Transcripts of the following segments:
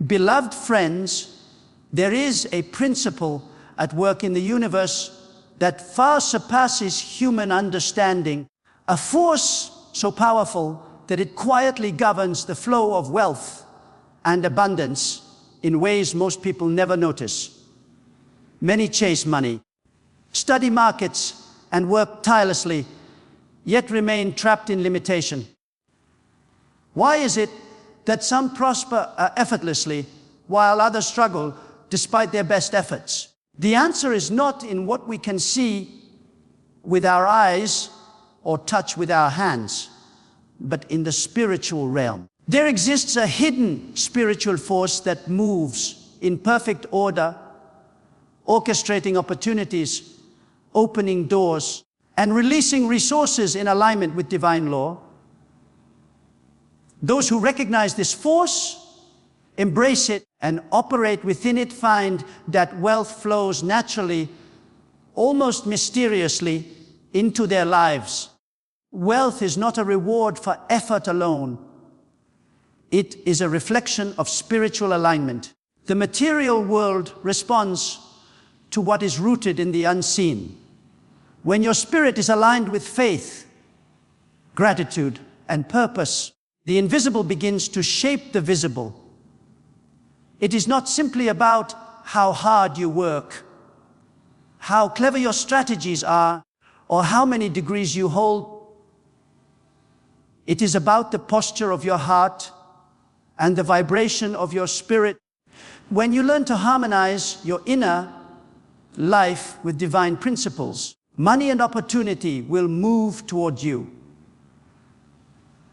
Beloved friends, there is a principle at work in the universe that far surpasses human understanding, a force so powerful that it quietly governs the flow of wealth and abundance in ways most people never notice. Many chase money, study markets, and work tirelessly, yet remain trapped in limitation. Why is it that some prosper effortlessly while others struggle despite their best efforts? The answer is not in what we can see with our eyes or touch with our hands, but in the spiritual realm. There exists a hidden spiritual force that moves in perfect order, orchestrating opportunities, opening doors, and releasing resources in alignment with divine law. Those who recognize this force, embrace it, and operate within it find that wealth flows naturally, almost mysteriously, into their lives. Wealth is not a reward for effort alone. It is a reflection of spiritual alignment. The material world responds to what is rooted in the unseen. When your spirit is aligned with faith, gratitude, and purpose, the invisible begins to shape the visible. It is not simply about how hard you work, how clever your strategies are, or how many degrees you hold. It is about the posture of your heart and the vibration of your spirit. When you learn to harmonize your inner life with divine principles, money and opportunity will move toward you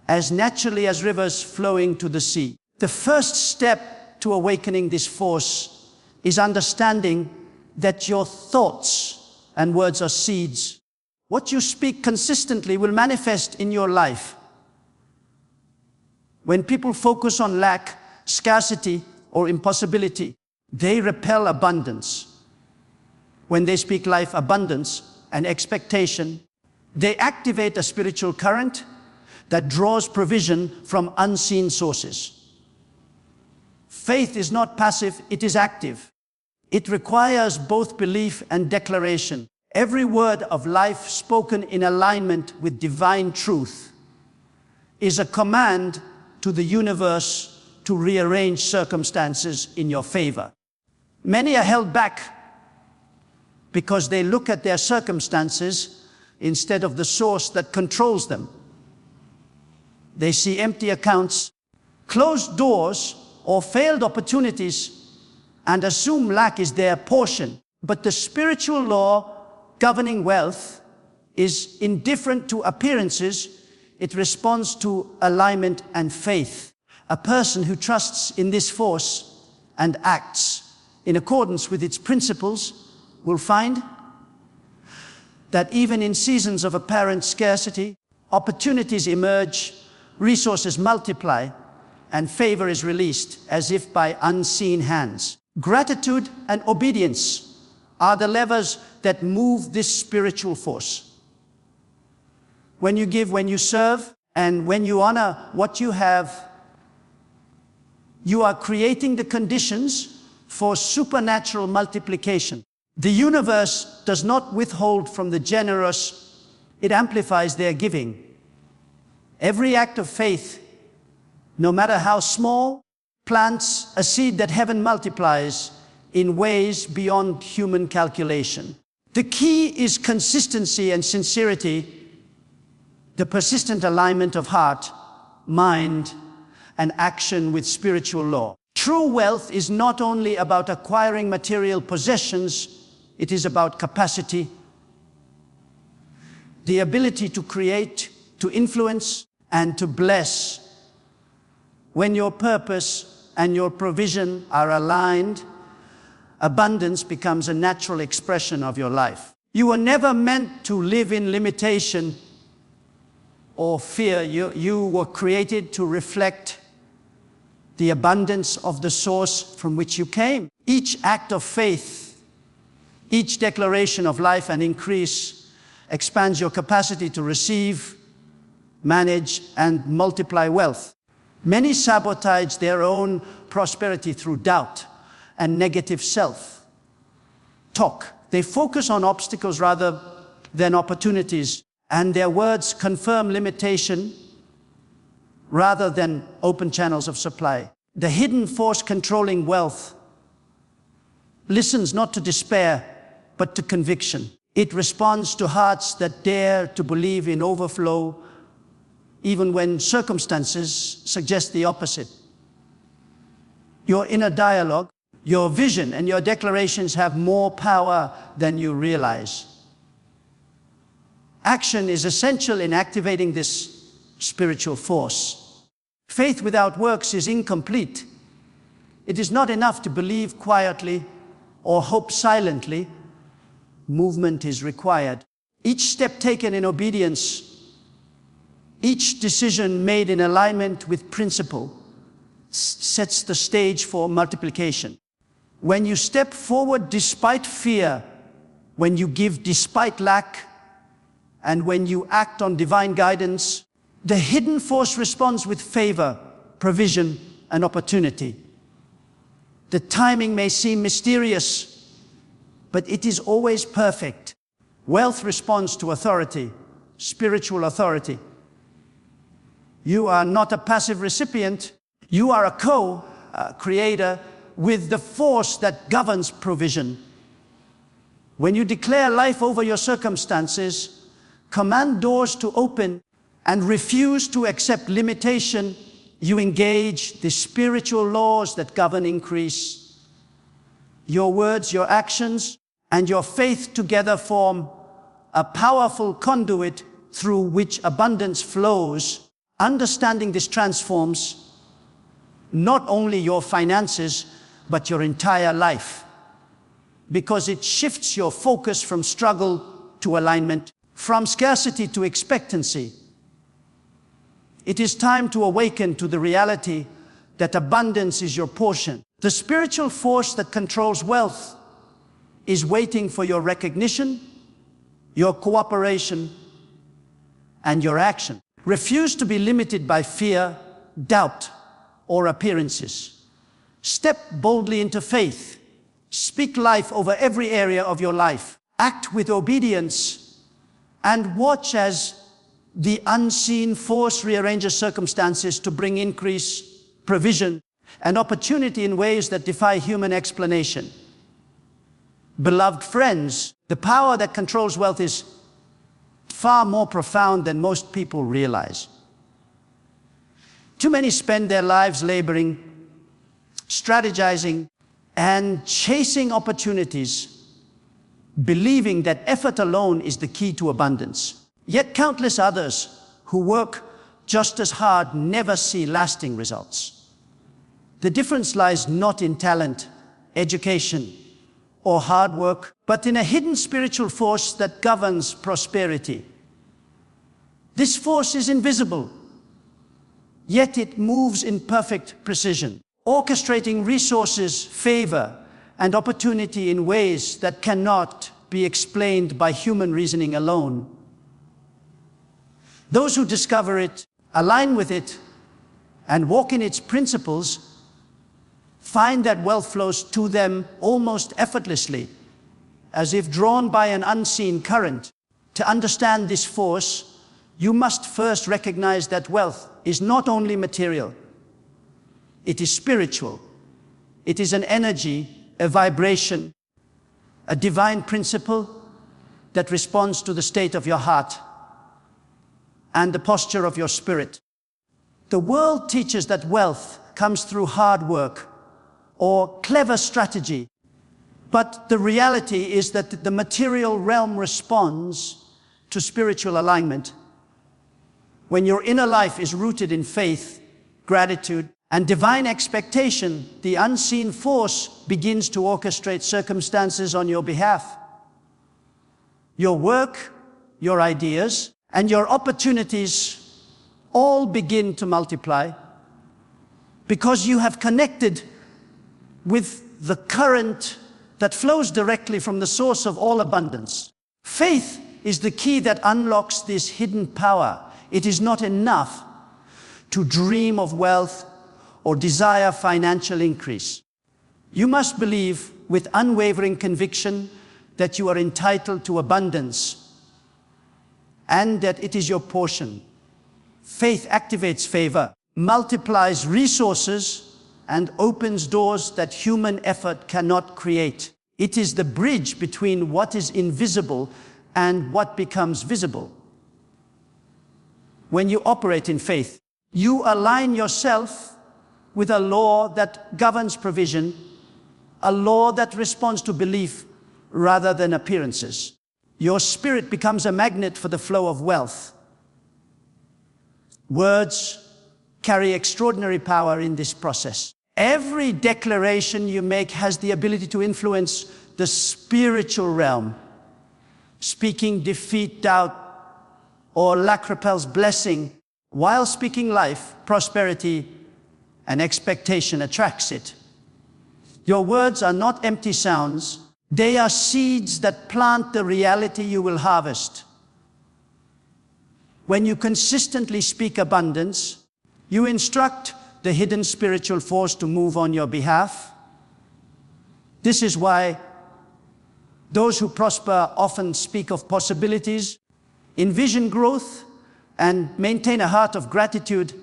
as naturally as rivers flowing to the sea. The first step to awakening this force is understanding that your thoughts and words are seeds. What you speak consistently will manifest in your life. When people focus on lack, scarcity, or impossibility, they repel abundance. When they speak life, abundance, and expectation, they activate a spiritual current that draws provision from unseen sources. Faith is not passive, it is active. It requires both belief and declaration. Every word of life spoken in alignment with divine truth is a command to the universe to rearrange circumstances in your favor. Many are held back because they look at their circumstances instead of the source that controls them. They see empty accounts, closed doors, or failed opportunities and assume lack is their portion. But the spiritual law governing wealth is indifferent to appearances. It responds to alignment and faith. A person who trusts in this force and acts in accordance with its principles will find that even in seasons of apparent scarcity, opportunities emerge, resources multiply, and favor is released as if by unseen hands. Gratitude and obedience are the levers that move this spiritual force. When you give, when you serve, and when you honor what you have, you are creating the conditions for supernatural multiplication. The universe does not withhold from the generous, it amplifies their giving. Every act of faith, no matter how small, plants a seed that heaven multiplies in ways beyond human calculation. The key is consistency and sincerity, the persistent alignment of heart, mind, and action with spiritual law. True wealth is not only about acquiring material possessions, it is about capacity, the ability to create, to influence, and to bless. When your purpose and your provision are aligned, abundance becomes a natural expression of your life. You were never meant to live in limitation or fear. You were created to reflect the abundance of the source from which you came. Each act of faith, each declaration of life and increase expands your capacity to receive, manage, and multiply wealth. Many sabotage their own prosperity through doubt and negative self-talk. They focus on obstacles rather than opportunities, and their words confirm limitation rather than open channels of supply. The hidden force controlling wealth listens not to despair, but to conviction. It responds to hearts that dare to believe in overflow, even when circumstances suggest the opposite. Your inner dialogue, your vision, and your declarations have more power than you realize. Action is essential in activating this spiritual force. Faith without works is incomplete. It is not enough to believe quietly or hope silently. Movement is required. Each step taken in obedience, each decision made in alignment with principle, sets the stage for multiplication. When you step forward despite fear, when you give despite lack, and when you act on divine guidance, the hidden force responds with favor, provision, and opportunity. The timing may seem mysterious, but it is always perfect. Wealth responds to authority, spiritual authority. You are not a passive recipient. You are a co-creator with the force that governs provision. When you declare life over your circumstances, command doors to open, and refuse to accept limitation, you engage the spiritual laws that govern increase. Your words, your actions, and your faith together form a powerful conduit through which abundance flows. Understanding this transforms not only your finances, but your entire life, because it shifts your focus from struggle to alignment, from scarcity to expectancy. It is time to awaken to the reality that abundance is your portion. The spiritual force that controls wealth is waiting for your recognition, your cooperation, and your action. Refuse to be limited by fear, doubt, or appearances. Step boldly into faith. Speak life over every area of your life. Act with obedience and watch as the unseen force rearranges circumstances to bring increase, provision, and opportunity in ways that defy human explanation. Beloved friends, the power that controls wealth is far more profound than most people realize. Too many spend their lives laboring, strategizing, and chasing opportunities, believing that effort alone is the key to abundance. Yet countless others who work just as hard never see lasting results. The difference lies not in talent, education, or hard work, but in a hidden spiritual force that governs prosperity. This force is invisible, yet it moves in perfect precision, orchestrating resources, favor, and opportunity in ways that cannot be explained by human reasoning alone. Those who discover it, align with it, and walk in its principles find that wealth flows to them almost effortlessly, as if drawn by an unseen current. To understand this force, you must first recognize that wealth is not only material, it is spiritual. It is an energy, a vibration, a divine principle that responds to the state of your heart and the posture of your spirit. The world teaches that wealth comes through hard work or clever strategy, but the reality is that the material realm responds to spiritual alignment. When your inner life is rooted in faith, gratitude, and divine expectation, the unseen force begins to orchestrate circumstances on your behalf. Your work, your ideas, and your opportunities all begin to multiply because you have connected with the current that flows directly from the source of all abundance. Faith is the key that unlocks this hidden power. It is not enough to dream of wealth, or desire financial increase. You must believe with unwavering conviction that you are entitled to abundance and that it is your portion. Faith activates favor, multiplies resources, and opens doors that human effort cannot create. It is the bridge between what is invisible and what becomes visible. When you operate in faith, you align yourself with a law that governs provision, a law that responds to belief rather than appearances. Your spirit becomes a magnet for the flow of wealth. Words carry extraordinary power in this process. Every declaration you make has the ability to influence the spiritual realm. Speaking defeat, doubt, or lack repels blessing, while speaking life, prosperity, and expectation attracts it. Your words are not empty sounds. They are seeds that plant the reality you will harvest. When you consistently speak abundance, you instruct the hidden spiritual force to move on your behalf. This is why those who prosper often speak of possibilities, envision growth, and maintain a heart of gratitude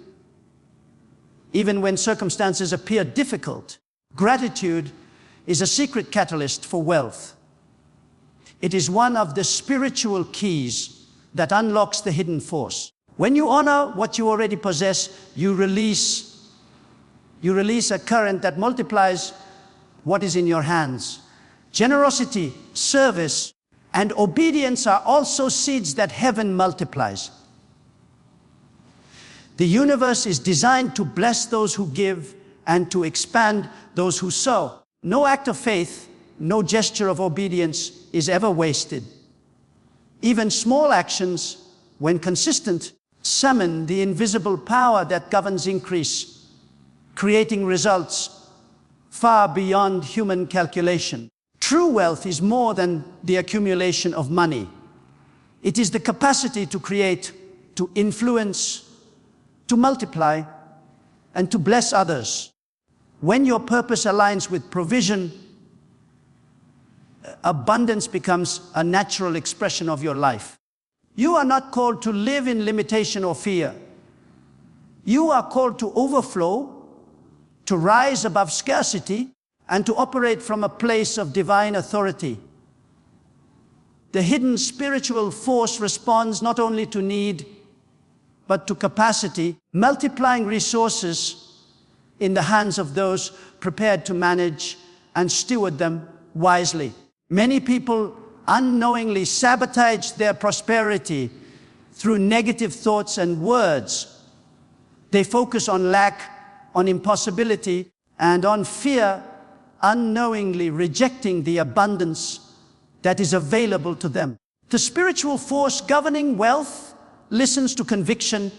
even when circumstances appear difficult. Gratitude is a secret catalyst for wealth. It is one of the spiritual keys that unlocks the hidden force. When you honor what you already possess, you release a current that multiplies what is in your hands. Generosity, service, and obedience are also seeds that heaven multiplies. The universe is designed to bless those who give and to expand those who sow. No act of faith, no gesture of obedience is ever wasted. Even small actions, when consistent, summon the invisible power that governs increase, creating results far beyond human calculation. True wealth is more than the accumulation of money. It is the capacity to create, to influence, to multiply, and to bless others. When your purpose aligns with provision, abundance becomes a natural expression of your life. You are not called to live in limitation or fear. You are called to overflow, to rise above scarcity, and to operate from a place of divine authority. The hidden spiritual force responds not only to need, but to capacity, multiplying resources in the hands of those prepared to manage and steward them wisely. Many people unknowingly sabotage their prosperity through negative thoughts and words. They focus on lack, on impossibility, and on fear, unknowingly rejecting the abundance that is available to them. The spiritual force governing wealth listens to conviction,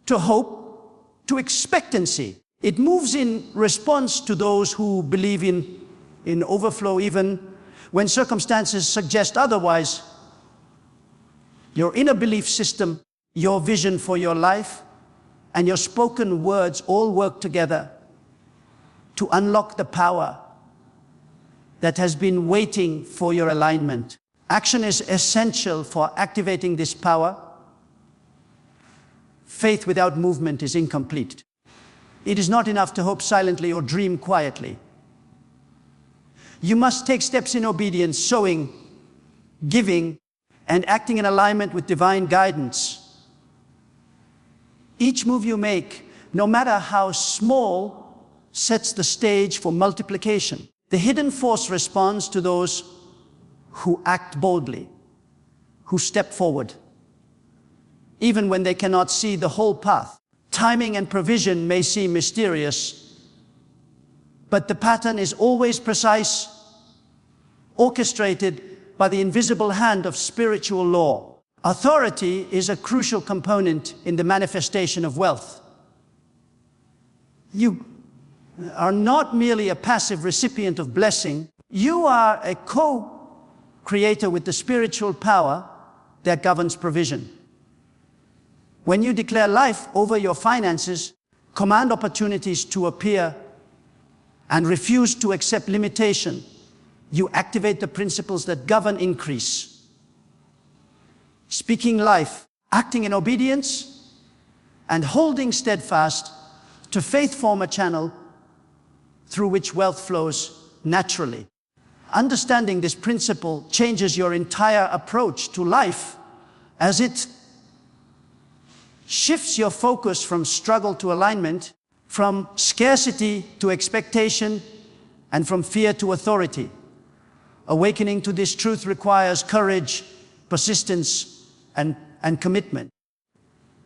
to hope, to expectancy. It moves in response to those who believe in overflow even when circumstances suggest otherwise. Your inner belief system, your vision for your life, and your spoken words all work together to unlock the power that has been waiting for your alignment. Action is essential for activating this power. Faith without movement is incomplete. It is not enough to hope silently or dream quietly. You must take steps in obedience, sowing, giving, and acting in alignment with divine guidance. Each move you make, no matter how small, sets the stage for multiplication. The hidden force responds to those who act boldly, who step forward, even when they cannot see the whole path. Timing and provision may seem mysterious, but the pattern is always precise, orchestrated by the invisible hand of spiritual law. Authority is a crucial component in the manifestation of wealth. You are not merely a passive recipient of blessing. You are a co-creator with the spiritual power that governs provision. When you declare life over your finances, command opportunities to appear, and refuse to accept limitation, you activate the principles that govern increase. Speaking life, acting in obedience, and holding steadfast to faith form a channel through which wealth flows naturally. Understanding this principle changes your entire approach to life, as it shifts your focus from struggle to alignment, from scarcity to expectation, and from fear to authority. Awakening to this truth requires courage, persistence, and commitment.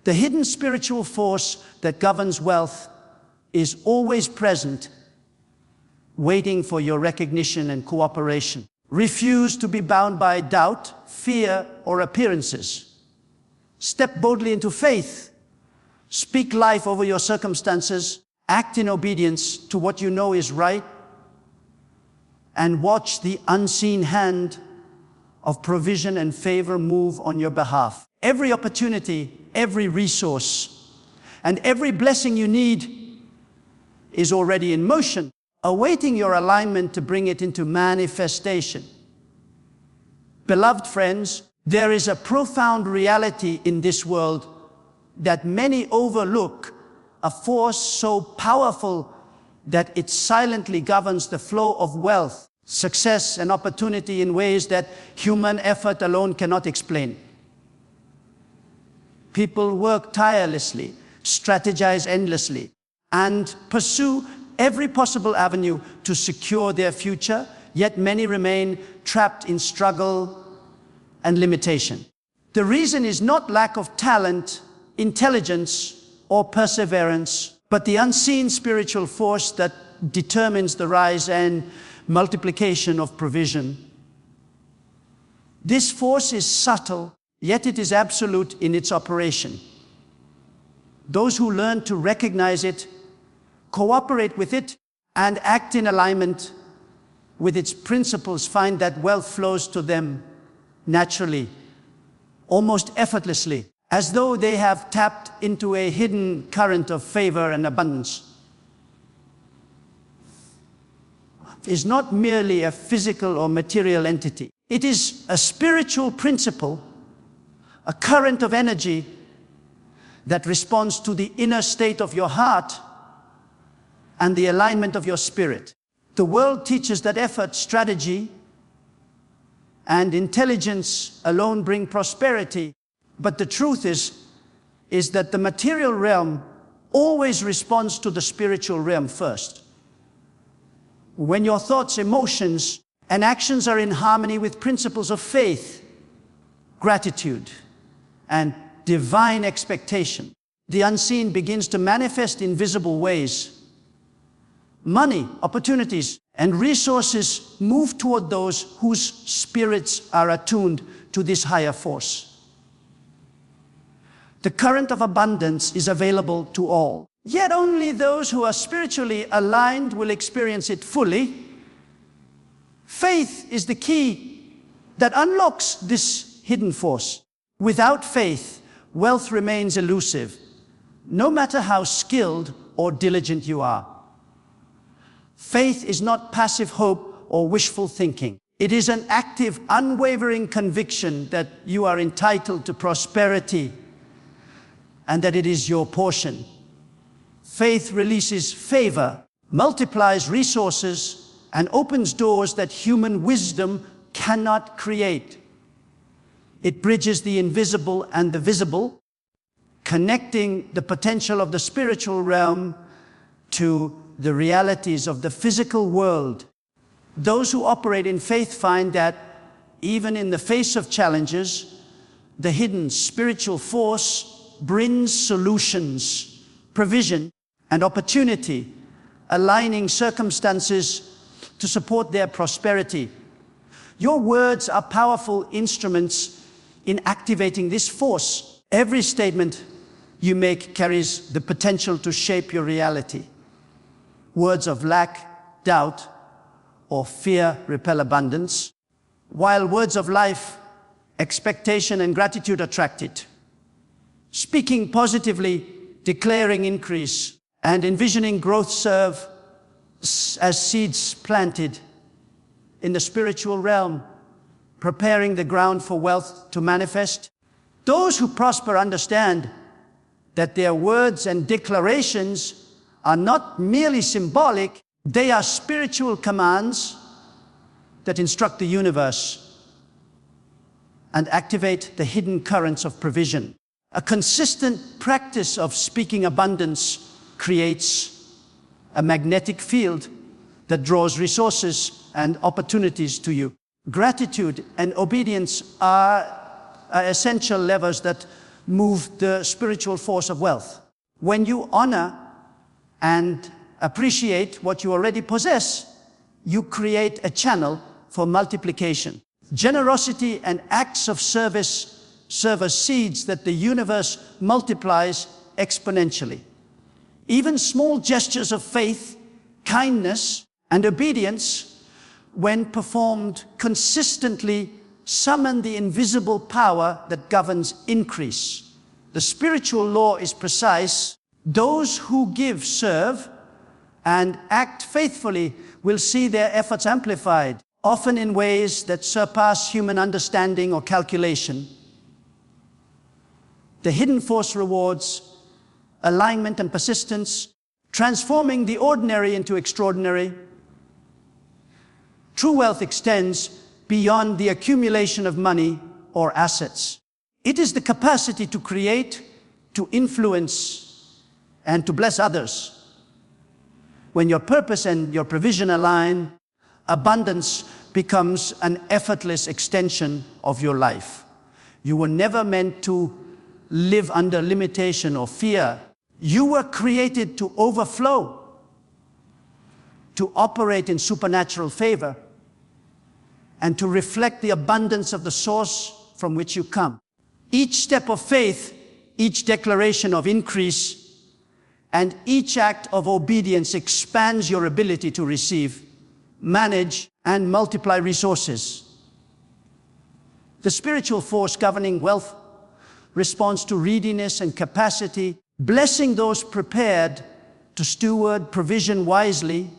The hidden spiritual force that governs wealth is always present, waiting for your recognition and cooperation. Refuse to be bound by doubt, fear, or appearances. Step boldly into faith. Speak life over your circumstances. Act in obedience to what you know is right. And watch the unseen hand of provision and favor move on your behalf. Every opportunity, every resource, and every blessing you need is already in motion, awaiting your alignment to bring it into manifestation. Beloved friends, there is a profound reality in this world that many overlook, a force so powerful that it silently governs the flow of wealth, success, and opportunity in ways that human effort alone cannot explain. People work tirelessly, strategize endlessly, and pursue every possible avenue to secure their future, yet many remain trapped in struggle and limitation. The reason is not lack of talent, intelligence, or perseverance, but the unseen spiritual force that determines the rise and multiplication of provision. This force is subtle, yet it is absolute in its operation. Those who learn to recognize it, cooperate with it, and act in alignment with its principles find that wealth flows to them naturally, almost effortlessly, as though they have tapped into a hidden current of favor and abundance. It is not merely a physical or material entity. It is a spiritual principle, a current of energy that responds to the inner state of your heart and the alignment of your spirit. The world teaches that effort, strategy, and intelligence alone bring prosperity, but the truth is that the material realm always responds to the spiritual realm first. When your thoughts, emotions, and actions are in harmony with principles of faith, gratitude, and divine expectation, the unseen begins to manifest in visible ways. Money, opportunities, and resources move toward those whose spirits are attuned to this higher force. The current of abundance is available to all, yet only those who are spiritually aligned will experience it fully. Faith is the key that unlocks this hidden force. Without faith, wealth remains elusive, no matter how skilled or diligent you are. Faith is not passive hope or wishful thinking. It is an active, unwavering conviction that you are entitled to prosperity and that it is your portion. Faith releases favor, multiplies resources, and opens doors that human wisdom cannot create. It bridges the invisible and the visible, connecting the potential of the spiritual realm to the realities of the physical world. Those who operate in faith find that even in the face of challenges, the hidden spiritual force brings solutions, provision, and opportunity, aligning circumstances to support their prosperity. Your words are powerful instruments in activating this force. Every statement you make carries the potential to shape your reality. Words of lack, doubt, or fear repel abundance, while words of life, expectation, and gratitude attract it. Speaking positively, declaring increase, and envisioning growth serve as seeds planted in the spiritual realm, preparing the ground for wealth to manifest. Those who prosper understand that their words and declarations are not merely symbolic, they are spiritual commands that instruct the universe and activate the hidden currents of provision. A consistent practice of speaking abundance creates a magnetic field that draws resources and opportunities to you. Gratitude and obedience are essential levers that move the spiritual force of wealth. When you honor and appreciate what you already possess, you create a channel for multiplication. Generosity and acts of service serve as seeds that the universe multiplies exponentially. Even small gestures of faith, kindness, and obedience, when performed consistently, summon the invisible power that governs increase. The spiritual law is precise. Those who give, serve, and act faithfully will see their efforts amplified, often in ways that surpass human understanding or calculation. The hidden force rewards alignment and persistence, transforming the ordinary into extraordinary. True wealth extends beyond the accumulation of money or assets. It is the capacity to create, to influence, and to bless others. When your purpose and your provision align, abundance becomes an effortless extension of your life. You were never meant to live under limitation or fear. You were created to overflow, to operate in supernatural favor, and to reflect the abundance of the source from which you come. Each step of faith, each declaration of increase, and each act of obedience expands your ability to receive, manage, and multiply resources. The spiritual force governing wealth responds to readiness and capacity, blessing those prepared to steward provision wisely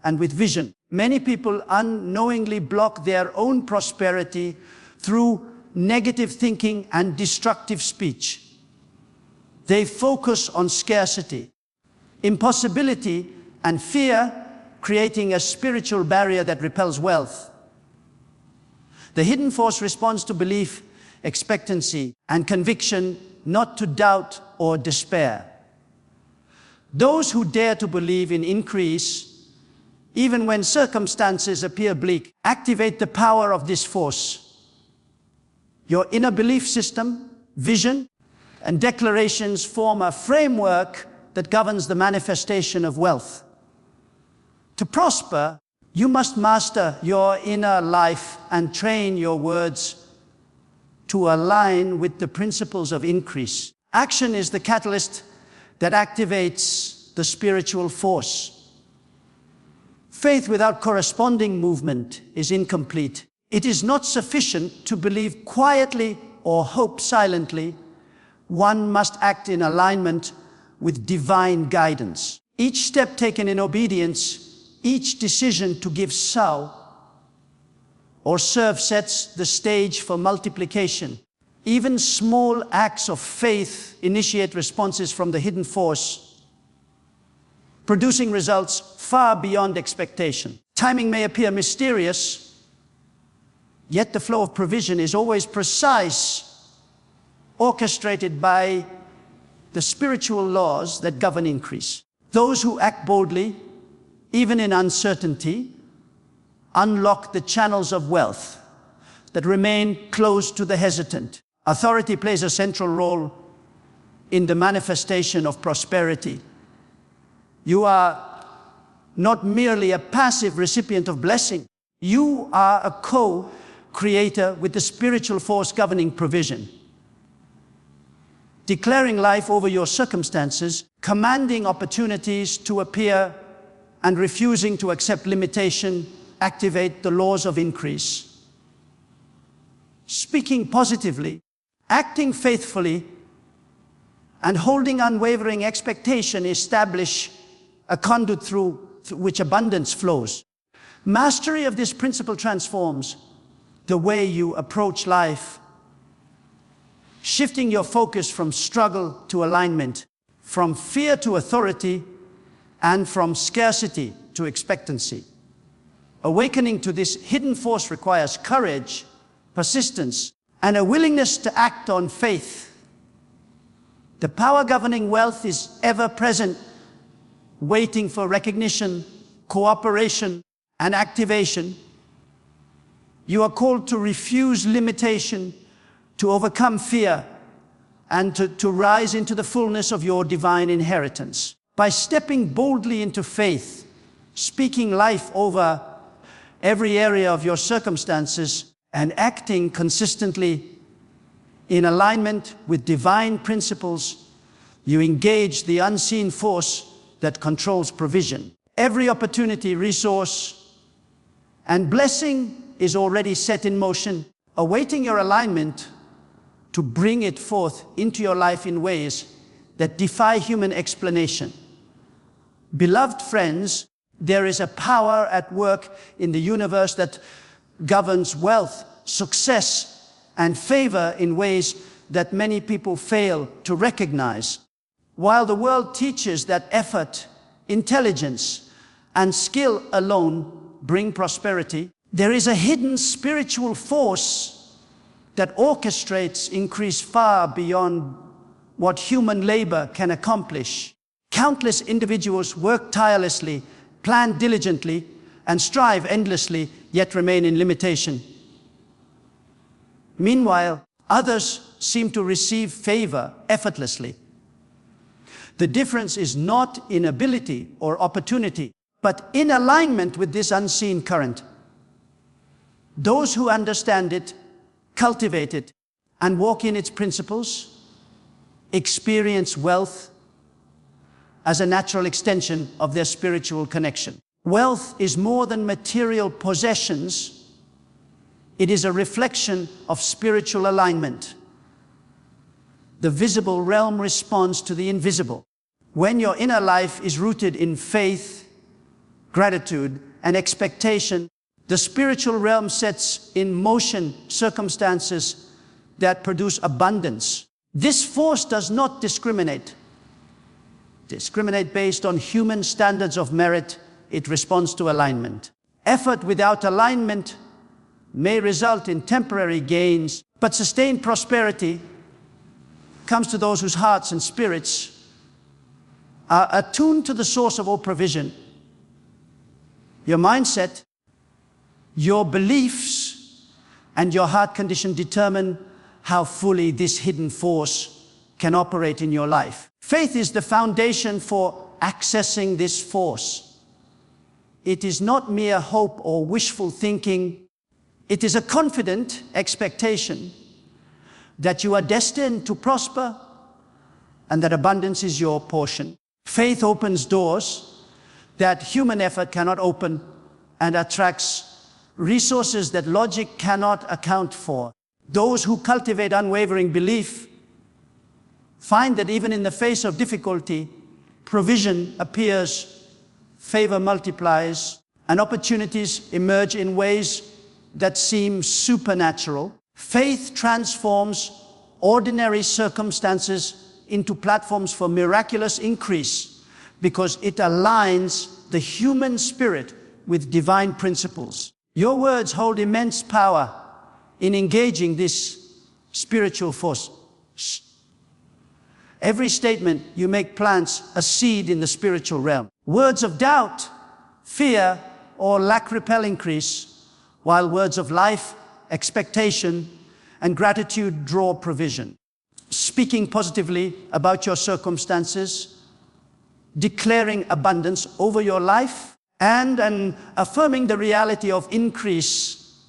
and with vision. Many people unknowingly block their own prosperity through negative thinking and destructive speech. They focus on scarcity, impossibility, and fear, creating a spiritual barrier that repels wealth. The hidden force responds to belief, expectancy, and conviction, not to doubt or despair. Those who dare to believe in increase, even when circumstances appear bleak, activate the power of this force. Your inner belief system, vision, and declarations form a framework that governs the manifestation of wealth. To prosper, you must master your inner life and train your words to align with the principles of increase. Action is the catalyst that activates the spiritual force. Faith without corresponding movement is incomplete. It is not sufficient to believe quietly or hope silently. One must act in alignment with divine guidance. Each step taken in obedience, each decision to give sow or serve sets the stage for multiplication. Even small acts of faith initiate responses from the hidden force, producing results far beyond expectation. Timing may appear mysterious, yet the flow of provision is always precise, orchestrated by the spiritual laws that govern increase. Those who act boldly, even in uncertainty, unlock the channels of wealth that remain closed to the hesitant. Authority plays a central role in the manifestation of prosperity. You are not merely a passive recipient of blessing. You are a co-creator with the spiritual force governing provision. Declaring life over your circumstances, commanding opportunities to appear, and refusing to accept limitation activate the laws of increase. Speaking positively, acting faithfully, and holding unwavering expectation establish a conduit through which abundance flows. Mastery of this principle transforms the way you approach life, shifting your focus from struggle to alignment, from fear to authority, and from scarcity to expectancy. Awakening to this hidden force requires courage, persistence, and a willingness to act on faith. The power governing wealth is ever present, waiting for recognition, cooperation, and activation. You are called to refuse limitation, to overcome fear, and to rise into the fullness of your divine inheritance. By stepping boldly into faith, speaking life over every area of your circumstances, and acting consistently in alignment with divine principles, you engage the unseen force that controls provision. Every opportunity, resource, and blessing is already set in motion, awaiting your alignment to bring it forth into your life in ways that defy human explanation. Beloved friends, there is a power at work in the universe that governs wealth, success, and favor in ways that many people fail to recognize. While the world teaches that effort, intelligence, and skill alone bring prosperity, there is a hidden spiritual force that orchestrates increase far beyond what human labor can accomplish. Countless individuals work tirelessly, plan diligently, and strive endlessly, yet remain in limitation. Meanwhile, others seem to receive favor effortlessly. The difference is not in ability or opportunity, but in alignment with this unseen current. Those who understand it, cultivate it, and walk in its principles experience wealth as a natural extension of their spiritual connection. Wealth is more than material possessions. It is a reflection of spiritual alignment. The visible realm responds to the invisible. When your inner life is rooted in faith, gratitude, and expectation, the spiritual realm sets in motion circumstances that produce abundance. This force does not discriminate based on human standards of merit. It responds to alignment. Effort without alignment may result in temporary gains, but sustained prosperity comes to those whose hearts and spirits are attuned to the source of all provision. Your mindset, your beliefs, and your heart condition determine how fully this hidden force can operate in your life. Faith is the foundation for accessing this force. It is not mere hope or wishful thinking. It is a confident expectation that you are destined to prosper and that abundance is your portion. Faith opens doors that human effort cannot open and attracts resources that logic cannot account for. Those who cultivate unwavering belief find that even in the face of difficulty, provision appears, favor multiplies, and opportunities emerge in ways that seem supernatural. Faith transforms ordinary circumstances into platforms for miraculous increase because it aligns the human spirit with divine principles. Your words hold immense power in engaging this spiritual force. Every statement you make plants a seed in the spiritual realm. Words of doubt, fear, or lack repel increase, while words of life, expectation, and gratitude draw provision. Speaking positively about your circumstances, declaring abundance over your life, and affirming the reality of increase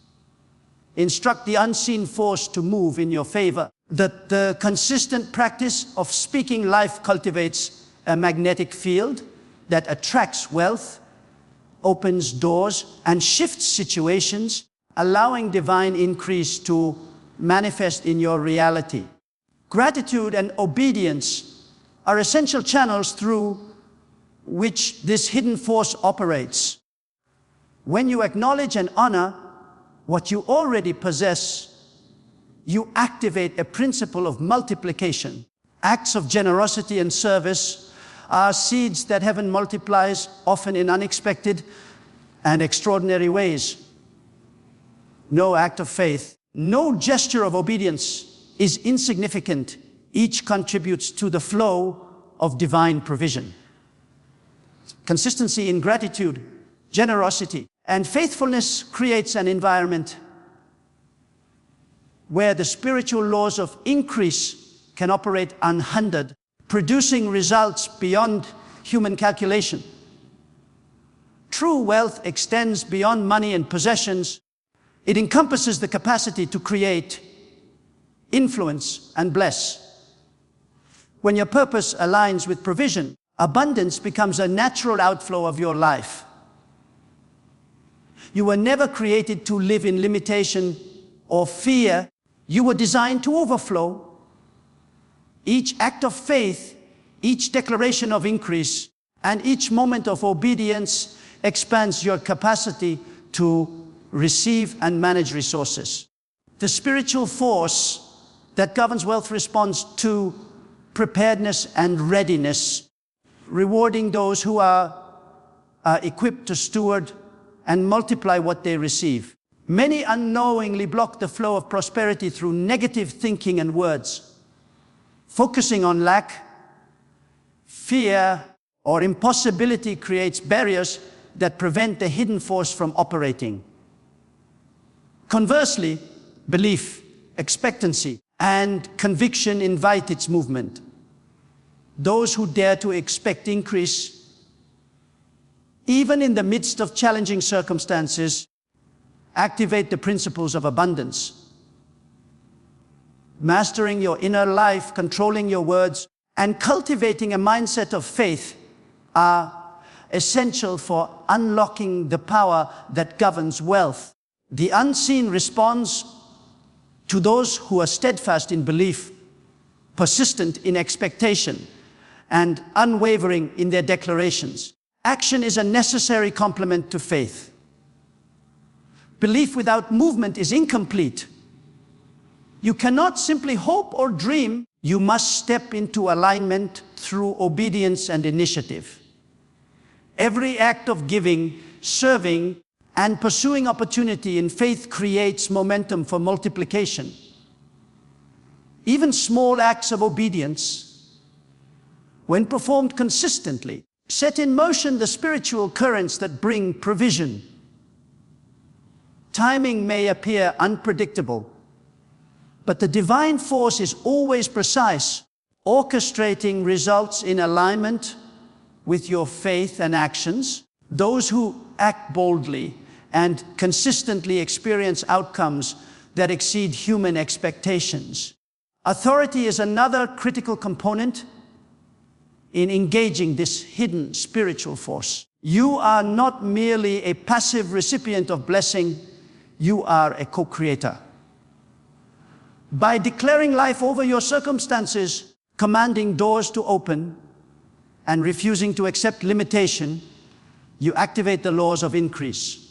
instruct the unseen force to move in your favor. The consistent practice of speaking life cultivates a magnetic field that attracts wealth, opens doors, and shifts situations, allowing divine increase to manifest in your reality. Gratitude and obedience are essential channels through which this hidden force operates. When you acknowledge and honor what you already possess, you activate a principle of multiplication. Acts of generosity and service are seeds that heaven multiplies, often in unexpected and extraordinary ways. No act of faith, no gesture of obedience is insignificant. Each contributes to the flow of divine provision. Consistency in gratitude, generosity, and faithfulness creates an environment where the spiritual laws of increase can operate unhindered, producing results beyond human calculation. True wealth extends beyond money and possessions. It encompasses the capacity to create, influence, and bless. When your purpose aligns with provision, abundance becomes a natural outflow of your life. You were never created to live in limitation or fear. You were designed to overflow. Each act of faith, each declaration of increase, and each moment of obedience expands your capacity to receive and manage resources. The spiritual force that governs wealth responds to preparedness and readiness, rewarding those who are equipped to steward and multiply what they receive. Many unknowingly block the flow of prosperity through negative thinking and words. Focusing on lack, fear, or impossibility creates barriers that prevent the hidden force from operating. Conversely, belief, expectancy, and conviction invite its movement. Those who dare to expect increase, even in the midst of challenging circumstances, activate the principles of abundance. Mastering your inner life, controlling your words, and cultivating a mindset of faith are essential for unlocking the power that governs wealth. The unseen responds to those who are steadfast in belief, persistent in expectation, and unwavering in their declarations. Action is a necessary complement to faith. Belief without movement is incomplete. You cannot simply hope or dream. You must step into alignment through obedience and initiative. Every act of giving, serving, and pursuing opportunity in faith creates momentum for multiplication. Even small acts of obedience, when performed consistently, set in motion the spiritual currents that bring provision. Timing may appear unpredictable, but the divine force is always precise, orchestrating results in alignment with your faith and actions. Those who act boldly and consistently experience outcomes that exceed human expectations. Authority is another critical component in engaging this hidden spiritual force. You are not merely a passive recipient of blessing, you are a co-creator. By declaring life over your circumstances, commanding doors to open, and refusing to accept limitation, you activate the laws of increase.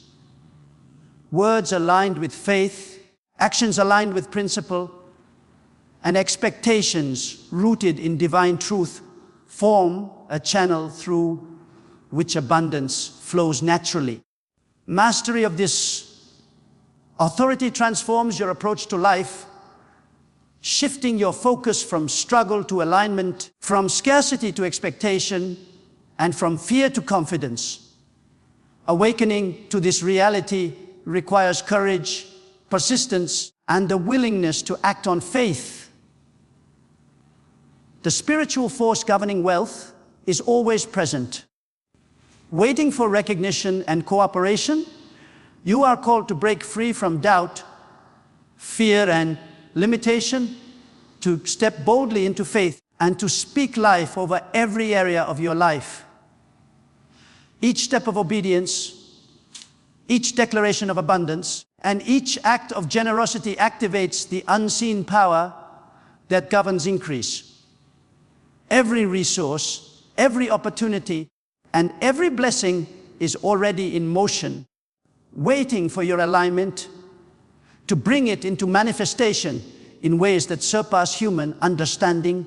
Words aligned with faith, actions aligned with principle, and expectations rooted in divine truth form a channel through which abundance flows naturally. Mastery of this authority transforms your approach to life, shifting your focus from struggle to alignment, from scarcity to expectation, and from fear to confidence. Awakening to this reality requires courage, persistence, and the willingness to act on faith. The spiritual force governing wealth is always present. Waiting for recognition and cooperation, you are called to break free from doubt, fear, and limitation, to step boldly into faith and to speak life over every area of your life. Each step of obedience, each declaration of abundance, and each act of generosity activates the unseen power that governs increase. Every resource, every opportunity, and every blessing is already in motion, waiting for your alignment to bring it into manifestation in ways that surpass human understanding.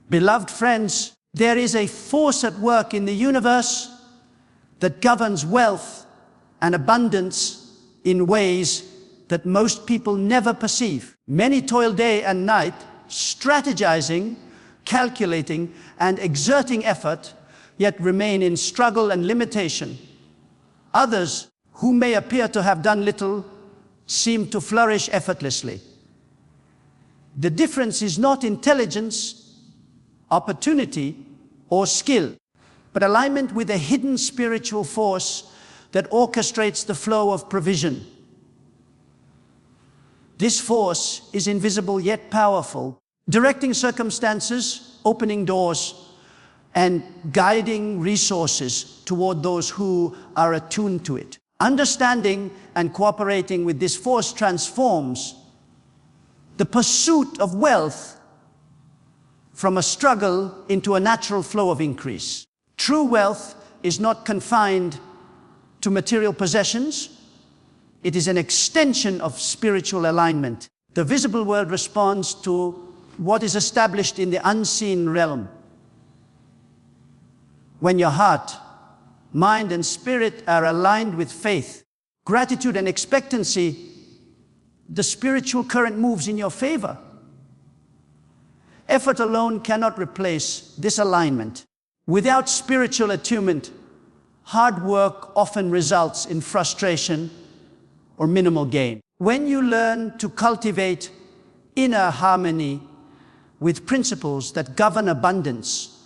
Beloved friends, there is a force at work in the universe that governs wealth and abundance in ways that most people never perceive. Many toil day and night, strategizing, calculating, and exerting effort, yet remain in struggle and limitation. Others, who may appear to have done little, seem to flourish effortlessly. The difference is not intelligence, opportunity, or skill, but alignment with a hidden spiritual force that orchestrates the flow of provision. This force is invisible yet powerful, directing circumstances, opening doors, and guiding resources toward those who are attuned to it. Understanding and cooperating with this force transforms the pursuit of wealth from a struggle into a natural flow of increase. True wealth is not confined to material possessions. It is an extension of spiritual alignment. The visible world responds to what is established in the unseen realm. When your heart, mind, and spirit are aligned with faith, gratitude, and expectancy, the spiritual current moves in your favor. Effort alone cannot replace this alignment. Without spiritual attunement, hard work often results in frustration or minimal gain. When you learn to cultivate inner harmony with principles that govern abundance,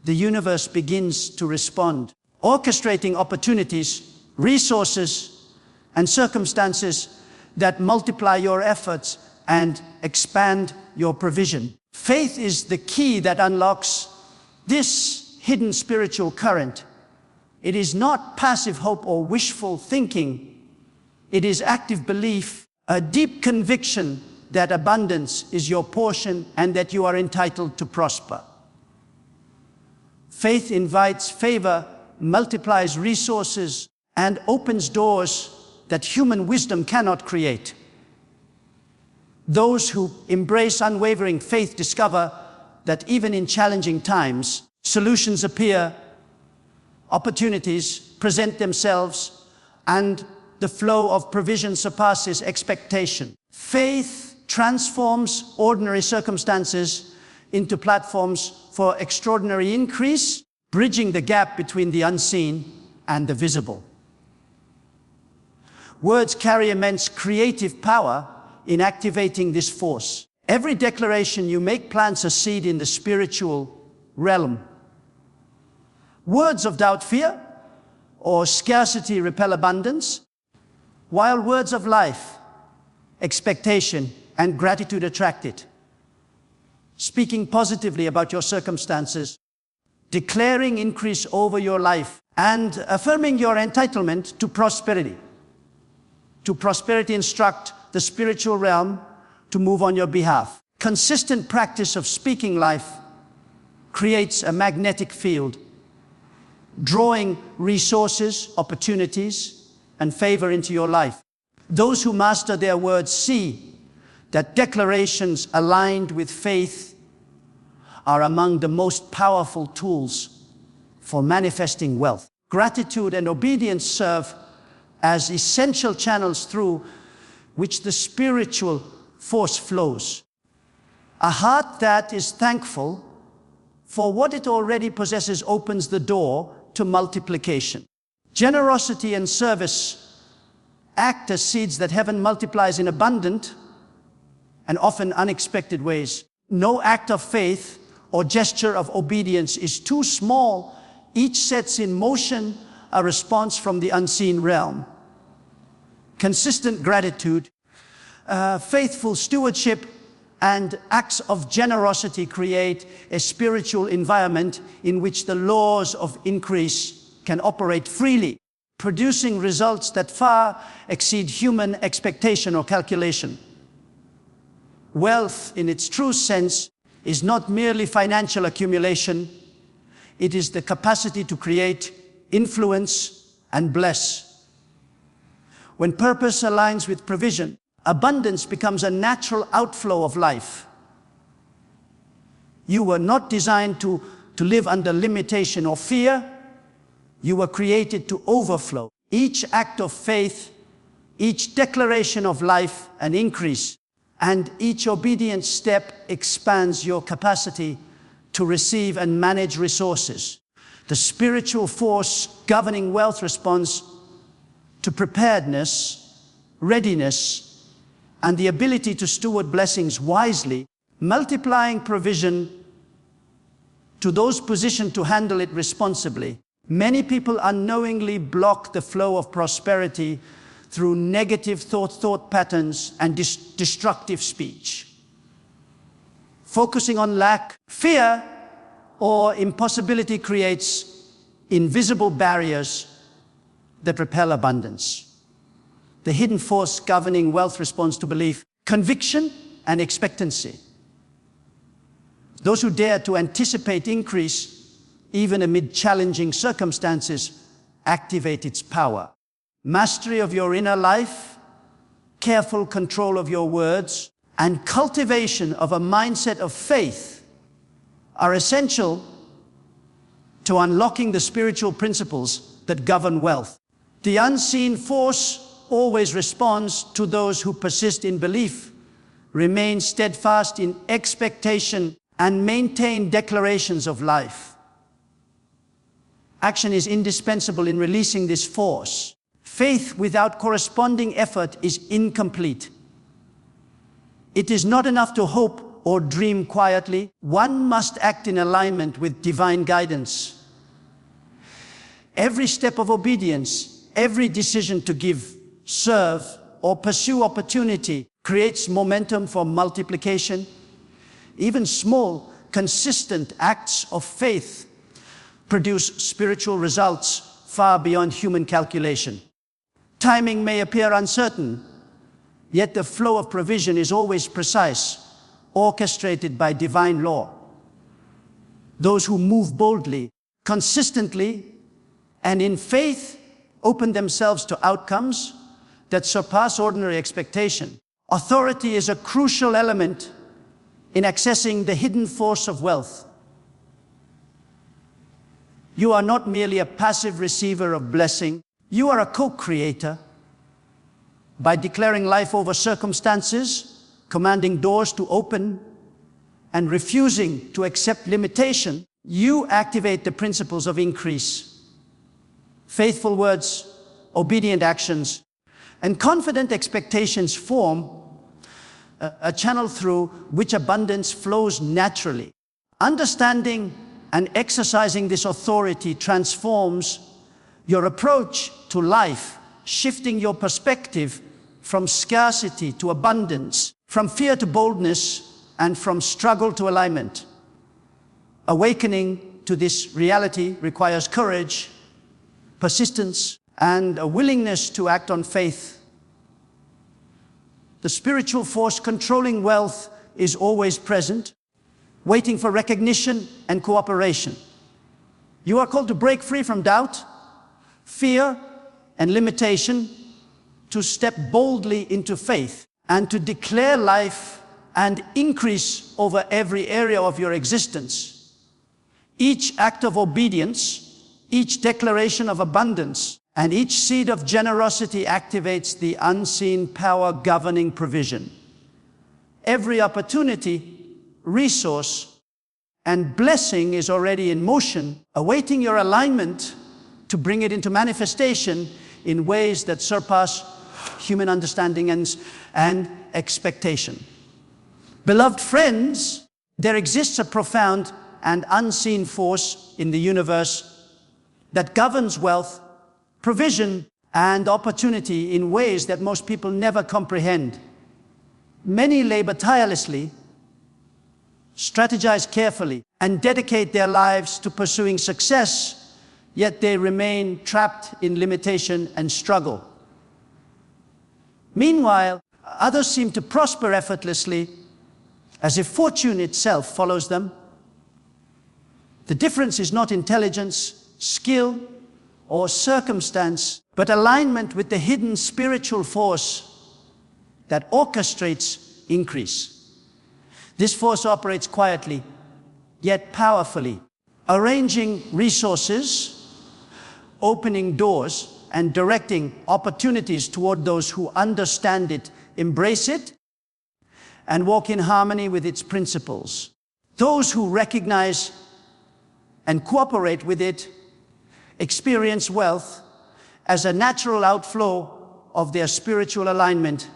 the universe begins to respond, orchestrating opportunities, resources, and circumstances that multiply your efforts and expand your provision. Faith is the key that unlocks this hidden spiritual current. It is not passive hope or wishful thinking. It is active belief, a deep conviction that abundance is your portion and that you are entitled to prosper. Faith invites favor, multiplies resources, and opens doors that human wisdom cannot create. Those who embrace unwavering faith discover that even in challenging times, solutions appear, opportunities present themselves, and the flow of provision surpasses expectation. Faith transforms ordinary circumstances into platforms for extraordinary increase, bridging the gap between the unseen and the visible. Words carry immense creative power in activating this force. Every declaration you make plants a seed in the spiritual realm. Words of doubt fear, or scarcity repel abundance, while words of life, expectation, and gratitude attract it. Speaking positively about your circumstances, declaring increase over your life, and affirming your entitlement to prosperity. To prosperity, instruct the spiritual realm to move on your behalf. Consistent practice of speaking life creates a magnetic field, drawing resources, opportunities, and favor into your life. Those who master their words see that declarations aligned with faith are among the most powerful tools for manifesting wealth. Gratitude and obedience serve as essential channels through which the spiritual force flows. A heart that is thankful for what it already possesses opens the door to multiplication. Generosity and service act as seeds that heaven multiplies in abundant and often unexpected ways. No act of faith or gesture of obedience is too small. Each sets in motion a response from the unseen realm. Consistent gratitude, faithful stewardship, and acts of generosity create a spiritual environment in which the laws of increase can operate freely, producing results that far exceed human expectation or calculation. Wealth, in its true sense, is not merely financial accumulation, it is the capacity to create, influence, and bless. When purpose aligns with provision, abundance becomes a natural outflow of life. You were not designed to live under limitation or fear. You were created to overflow. Each act of faith, each declaration of life and increase, and each obedient step expands your capacity to receive and manage resources. The spiritual force governing wealth responds to preparedness, readiness, and the ability to steward blessings wisely, multiplying provision to those positioned to handle it responsibly. Many people unknowingly block the flow of prosperity through negative thought patterns and destructive speech. Focusing on lack, fear, or impossibility creates invisible barriers that repel abundance. The hidden force governing wealth responds to belief, conviction, and expectancy. Those who dare to anticipate increase, even amid challenging circumstances, activate its power. Mastery of your inner life, careful control of your words, and cultivation of a mindset of faith are essential to unlocking the spiritual principles that govern wealth. The unseen force always responds to those who persist in belief, remain steadfast in expectation, and maintain declarations of life. Action is indispensable in releasing this force. Faith without corresponding effort is incomplete. It is not enough to hope or dream quietly. One must act in alignment with divine guidance. Every step of obedience, every decision to give, serve, or pursue opportunity creates momentum for multiplication. Even small, consistent acts of faith produce spiritual results far beyond human calculation. Timing may appear uncertain, yet the flow of provision is always precise, orchestrated by divine law. Those who move boldly, consistently, and in faith open themselves to outcomes that surpass ordinary expectation. Authority is a crucial element in accessing the hidden force of wealth. You are not merely a passive receiver of blessing. You are a co-creator. By declaring life over circumstances, commanding doors to open, and refusing to accept limitation, you activate the principles of increase. Faithful words, obedient actions, and confident expectations form a channel through which abundance flows naturally. Understanding and exercising this authority transforms your approach to life, shifting your perspective from scarcity to abundance, from fear to boldness, and from struggle to alignment. Awakening to this reality requires courage, persistence, and a willingness to act on faith. The spiritual force controlling wealth is always present, waiting for recognition and cooperation. You are called to break free from doubt, fear, and limitation, to step boldly into faith, and to declare life and increase over every area of your existence. Each act of obedience, each declaration of abundance, and each seed of generosity activates the unseen power governing provision. Every opportunity, resource, and blessing is already in motion, awaiting your alignment to bring it into manifestation in ways that surpass human understanding and expectation. Beloved friends, there exists a profound and unseen force in the universe that governs wealth, provision, and opportunity in ways that most people never comprehend. Many labor tirelessly, strategize carefully, and dedicate their lives to pursuing success, yet they remain trapped in limitation and struggle. Meanwhile, others seem to prosper effortlessly, as if fortune itself follows them. The difference is not intelligence, skill, or circumstance, but alignment with the hidden spiritual force that orchestrates increase. This force operates quietly, yet powerfully, arranging resources, opening doors, and directing opportunities toward those who understand it, embrace it, and walk in harmony with its principles. Those who recognize and cooperate with it experience wealth as a natural outflow of their spiritual alignment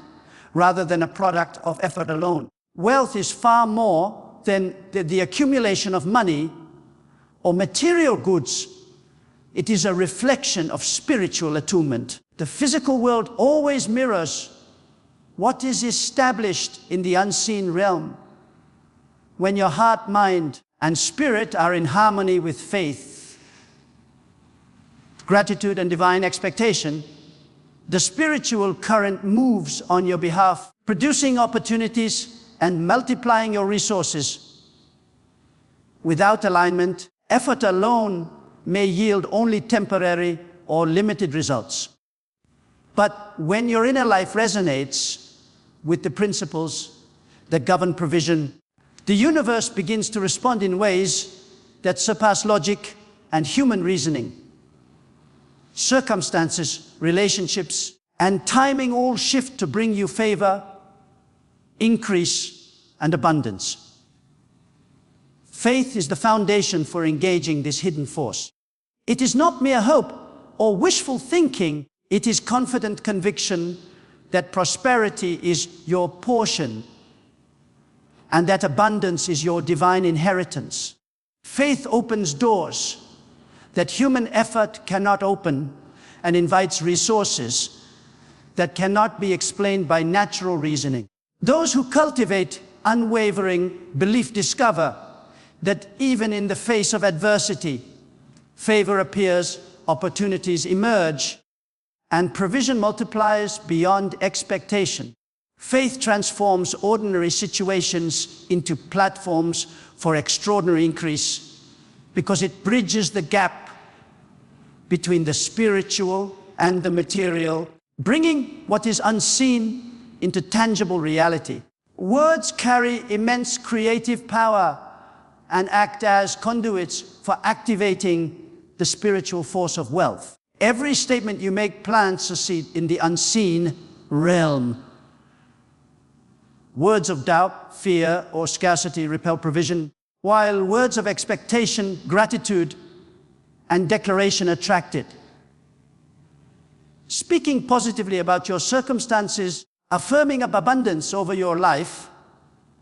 rather than a product of effort alone. Wealth is far more than the accumulation of money or material goods. It is a reflection of spiritual attunement. The physical world always mirrors what is established in the unseen realm. When your heart, mind, and spirit are in harmony with faith, gratitude, and divine expectation, the spiritual current moves on your behalf, producing opportunities and multiplying your resources. Without alignment, effort alone may yield only temporary or limited results. But when your inner life resonates with the principles that govern provision, the universe begins to respond in ways that surpass logic and human reasoning. Circumstances, relationships, and timing all shift to bring you favor, increase, and abundance. Faith is the foundation for engaging this hidden force. It is not mere hope or wishful thinking. It is confident conviction that prosperity is your portion and that abundance is your divine inheritance. Faith opens doors that human effort cannot open and invites resources that cannot be explained by natural reasoning. Those who cultivate unwavering belief discover that even in the face of adversity, favor appears, opportunities emerge, and provision multiplies beyond expectation. Faith transforms ordinary situations into platforms for extraordinary increase because it bridges the gap between the spiritual and the material, bringing what is unseen into tangible reality. Words carry immense creative power and act as conduits for activating the spiritual force of wealth. Every statement you make plants a seed in the unseen realm. Words of doubt, fear, or scarcity repel provision, while words of expectation, gratitude, and declaration attract it. Speaking positively about your circumstances, affirming abundance over your life,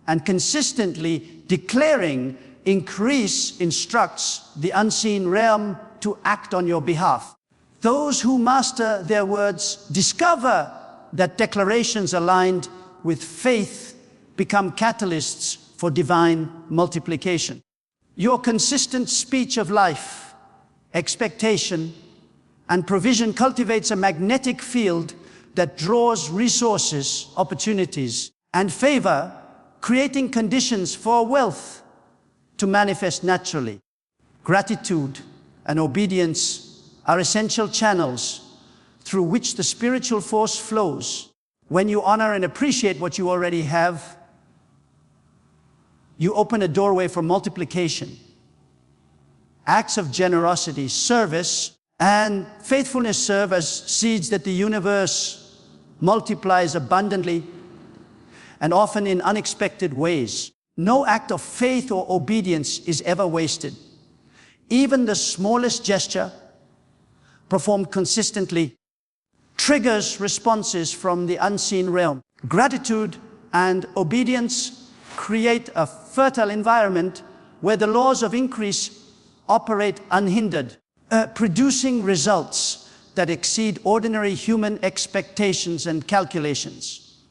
and consistently declaring increase instructs the unseen realm to act on your behalf. Those who master their words discover that declarations aligned with faith become catalysts for divine multiplication. Your consistent speech of life, expectation, and provision cultivates a magnetic field that draws resources, opportunities, and favor, creating conditions for wealth to manifest naturally. Gratitude and obedience are essential channels through which the spiritual force flows. When you honor and appreciate what you already have, you open a doorway for multiplication. Acts of generosity, service, and faithfulness serve as seeds that the universe multiplies abundantly and often in unexpected ways. No act of faith or obedience is ever wasted. Even the smallest gesture, performed consistently, triggers responses from the unseen realm. Gratitude and obedience create a fertile environment where the laws of increase operate unhindered, producing results that exceed ordinary human expectations and calculations.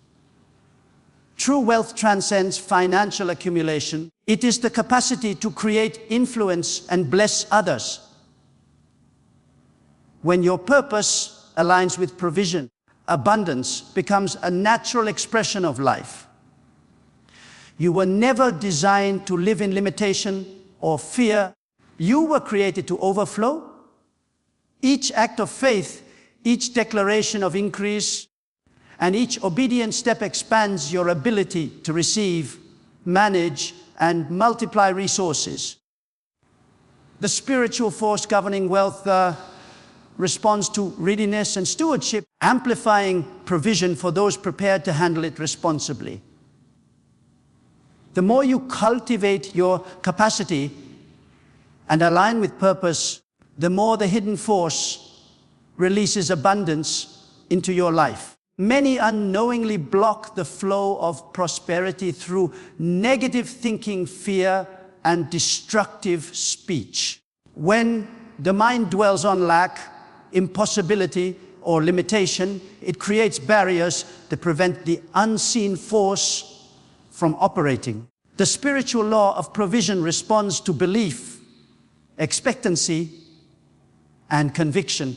True wealth transcends financial accumulation. It is the capacity to create influence and bless others. When your purpose aligns with provision, abundance becomes a natural expression of life. You were never designed to live in limitation or fear. You were created to overflow. Each act of faith, each declaration of increase, and each obedient step expands your ability to receive, manage, and multiply resources. The spiritual force governing wealth responds to readiness and stewardship, amplifying provision for those prepared to handle it responsibly. The more you cultivate your capacity and align with purpose, the more the hidden force releases abundance into your life. Many unknowingly block the flow of prosperity through negative thinking, fear, and destructive speech. When the mind dwells on lack, impossibility, or limitation, it creates barriers that prevent the unseen force from operating. The spiritual law of provision responds to belief, expectancy, and conviction.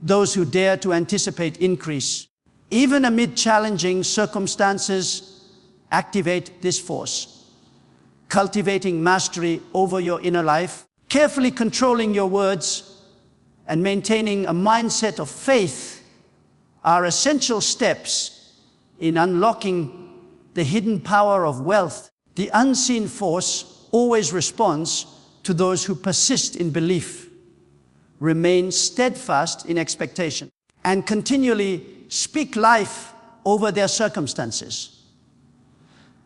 Those who dare to anticipate increase, even amid challenging circumstances, activate this force. Cultivating mastery over your inner life, carefully controlling your words, and maintaining a mindset of faith are essential steps in unlocking the hidden power of wealth. The unseen force always responds to those who persist in belief, remain steadfast in expectation, and continually speak life over their circumstances.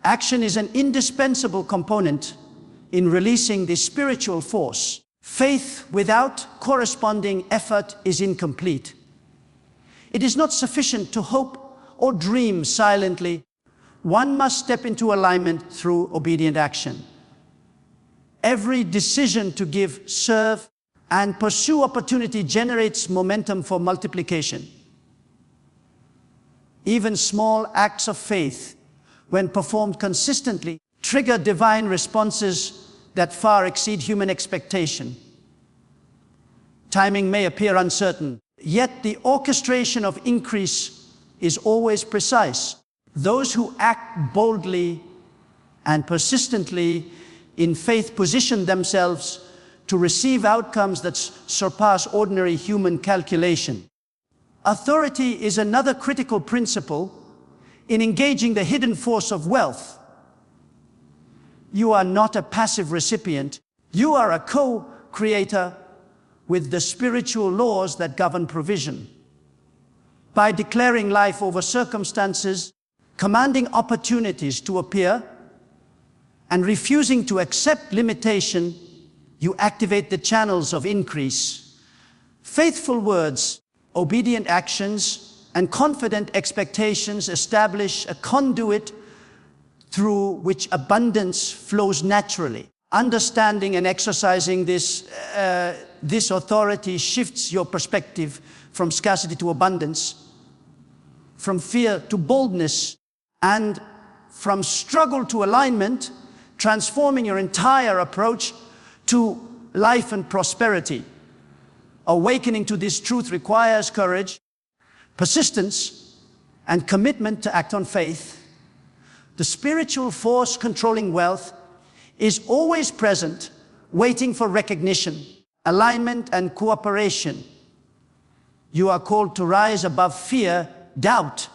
Action is an indispensable component in releasing the spiritual force. Faith without corresponding effort is incomplete. It is not sufficient to hope or dream silently. One must step into alignment through obedient action. Every decision to give, serve, and pursue opportunity generates momentum for multiplication. Even small acts of faith, when performed consistently, trigger divine responses that far exceed human expectation. Timing may appear uncertain, yet the orchestration of increase is always precise. Those who act boldly and persistently in faith position themselves to receive outcomes that surpass ordinary human calculation. Authority is another critical principle in engaging the hidden force of wealth. You are not a passive recipient. You are a co-creator with the spiritual laws that govern provision. By declaring life over circumstances, commanding opportunities to appear, and refusing to accept limitation, you activate the channels of increase. Faithful words, obedient actions, and confident expectations establish a conduit through which abundance flows naturally. Understanding and exercising this authority shifts your perspective from scarcity to abundance, from fear to boldness, and from struggle to alignment, transforming your entire approach to life and prosperity. Awakening to this truth requires courage, persistence, and commitment to act on faith. The spiritual force controlling wealth is always present, waiting for recognition, alignment, and cooperation. You are called to rise above fear, doubt,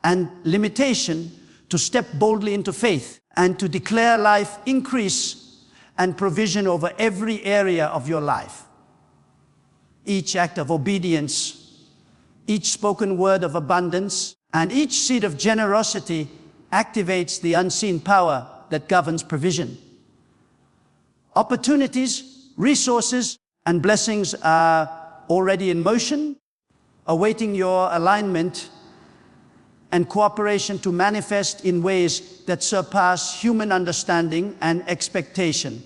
and limitation, to step boldly into faith, and to declare life, increase, and provision over every area of your life. Each act of obedience, each spoken word of abundance, and each seed of generosity activates the unseen power that governs provision. Opportunities, resources, and blessings are already in motion, awaiting your alignment and cooperation to manifest in ways that surpass human understanding and expectation.